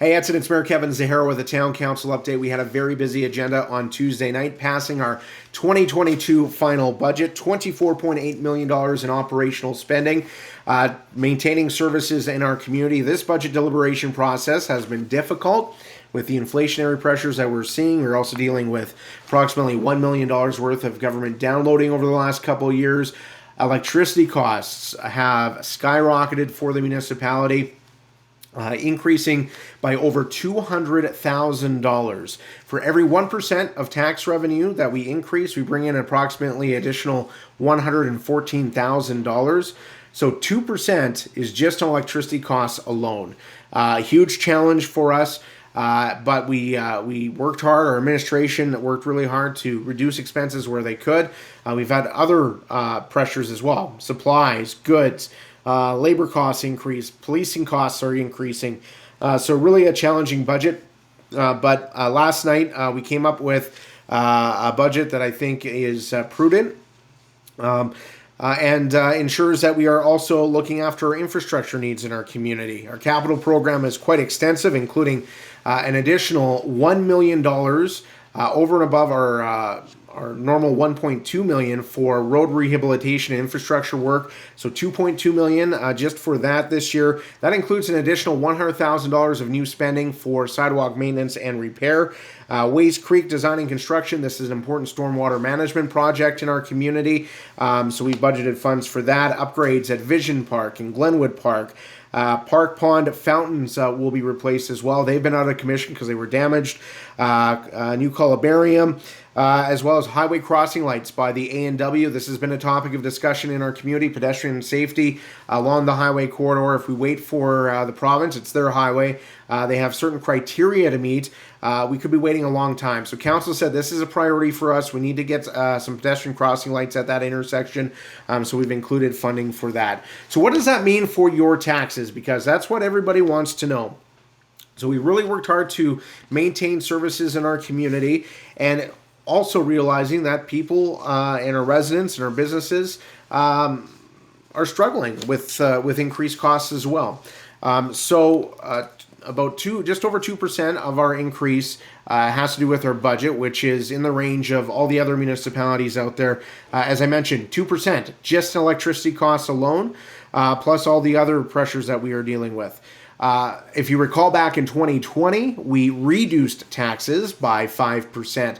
Hey, Edson, it's Mayor Kevin Zahara with a Town Council update. We had a very busy agenda on Tuesday night, passing our 2022 final budget, $24.8 million in operational spending, maintaining services in our community. This budget deliberation process has been difficult with the inflationary pressures that we're seeing. We're also dealing with approximately $1 million worth of government downloading over the last couple of years. Electricity costs have skyrocketed for the municipality. Increasing by over $200,000. For every 1% of tax revenue that we increase, we bring in approximately additional $114,000. So 2% is just on electricity costs alone. A huge challenge for us. But we worked hard. Our administration worked really hard to reduce expenses where they could. We've had other pressures as well: supplies, goods, labor costs increase, policing costs are increasing. So really a challenging budget. But last night we came up with a budget that I think is prudent. And ensures that we are also looking after our infrastructure needs in our community. Our capital program is quite extensive, including an additional $1 million over and above our normal $1.2 million for road rehabilitation and infrastructure work. So $2.2 million just for that this year. That includes an additional $100,000 of new spending for sidewalk maintenance and repair. Ways Creek Design and Construction. This is an important stormwater management project in our community. So we budgeted funds for that. Upgrades at Vision Park and Glenwood Park. Park Pond fountains will be replaced as well. They've been out of commission because they were damaged. New columbarium, as well as highway crossing lights by the A&W. This has been a topic of discussion in our community, pedestrian safety along the highway corridor. If we wait for the province, it's their highway. They have certain criteria to meet. We could be waiting a long time. So council said this is a priority for us. We need to get some pedestrian crossing lights at that intersection. So we've included funding for that. So what does that mean for your taxes? Because that's what everybody wants to know. So we really worked hard to maintain services in our community, and also realizing that people and our residents and our businesses are struggling with increased costs as well. About just over 2% of our increase has to do with our budget, which is in the range of all the other municipalities out there. As I mentioned, 2% just in electricity costs alone, plus all the other pressures that we are dealing with. If you recall, back in 2020, we reduced taxes by 5%.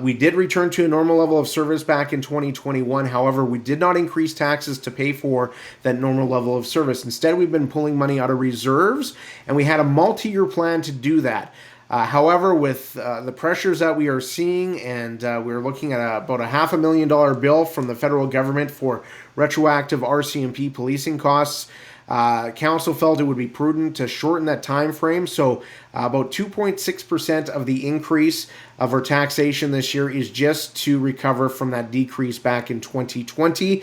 We did return to a normal level of service back in 2021. However, we did not increase taxes to pay for that normal level of service. Instead, we've been pulling money out of reserves, and we had a multi-year plan to do that. However, with the pressures that we are seeing, and we're looking at about a $500,000 bill from the federal government for retroactive RCMP policing costs, council felt it would be prudent to shorten that time frame. So about 2.6% of the increase of our taxation this year is just to recover from that decrease back in 2020.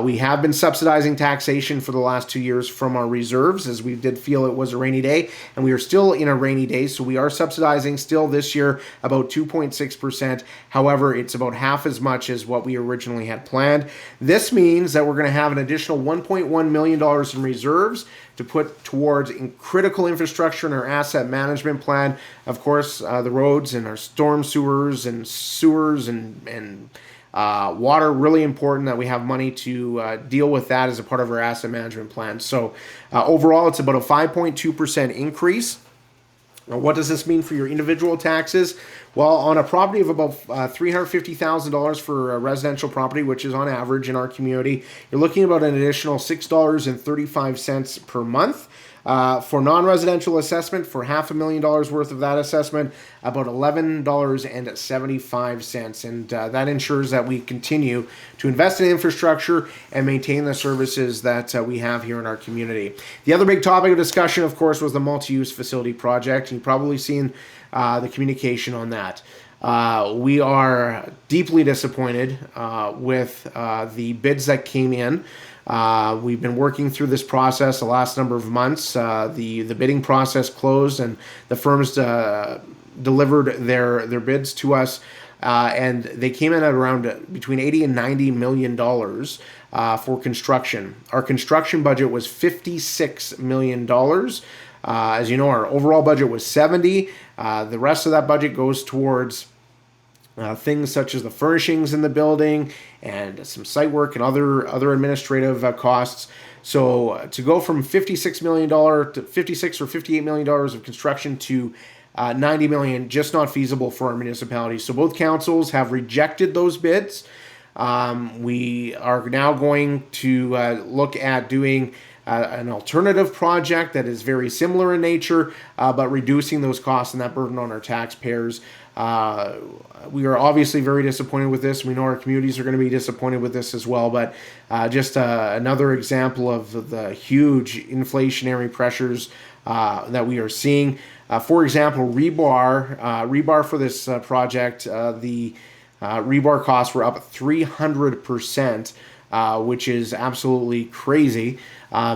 We have been subsidizing taxation for the last 2 years from our reserves, as we did feel it was a rainy day, and we are still in a rainy day, so we are subsidizing still this year about 2.6%. However, it's about half as much as what we originally had planned. This means that we're going to have an additional $1.1 million in reserves to put towards critical infrastructure in our asset management plan. Of course, the roads and our storm sewers and water, really important that we have money to deal with that as a part of our asset management plan. So overall, it's about a 5.2% increase. Now, what does this mean for your individual taxes? Well, on a property of about $350,000 for a residential property, which is on average in our community, you're looking about an additional $6.35 per month. For non-residential assessment, for $500,000 worth of that assessment, about $11.75. And that ensures that we continue to invest in infrastructure and maintain the services that we have here in our community. The other big topic of discussion, of course, was the multi-use facility project. You've probably seen the communication on that. We are deeply disappointed with the bids that came in. We've been working through this process the last number of months. The bidding process closed, and the firms delivered their bids to us, and they came in at around between $80 and $90 million for construction. Our construction budget was $56 million. As you know, our overall budget was 70. The rest of that budget goes towards things such as the furnishings in the building and some site work and other administrative costs. So to go from $56 million to $56 or $58 million of construction to $90 million, just not feasible for our municipalities. So both councils have rejected those bids. We are now going to look at doing an alternative project that is very similar in nature, but reducing those costs and that burden on our taxpayers. We are obviously very disappointed with this. We know our communities are going to be disappointed with this as well, but just another example of the huge inflationary pressures that we are seeing. For example, rebar for this project, the rebar costs were up 300%, which is absolutely crazy.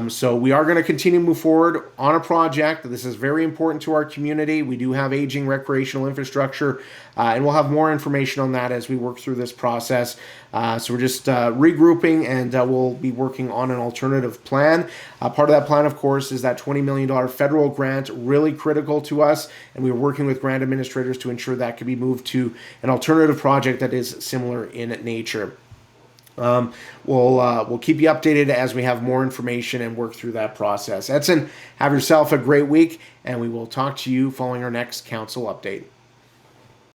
So we are going to continue to move forward on a project. This is very important to our community. We do have aging recreational infrastructure, and we'll have more information on that as we work through this process. So we're just regrouping, and we'll be working on an alternative plan. Part of that plan, of course, is that $20 million federal grant, really critical to us, and we're working with grant administrators to ensure that can be moved to an alternative project that is similar in nature. We'll keep you updated as we have more information and work through that process. Edson, have yourself a great week, and we will talk to you following our next council update.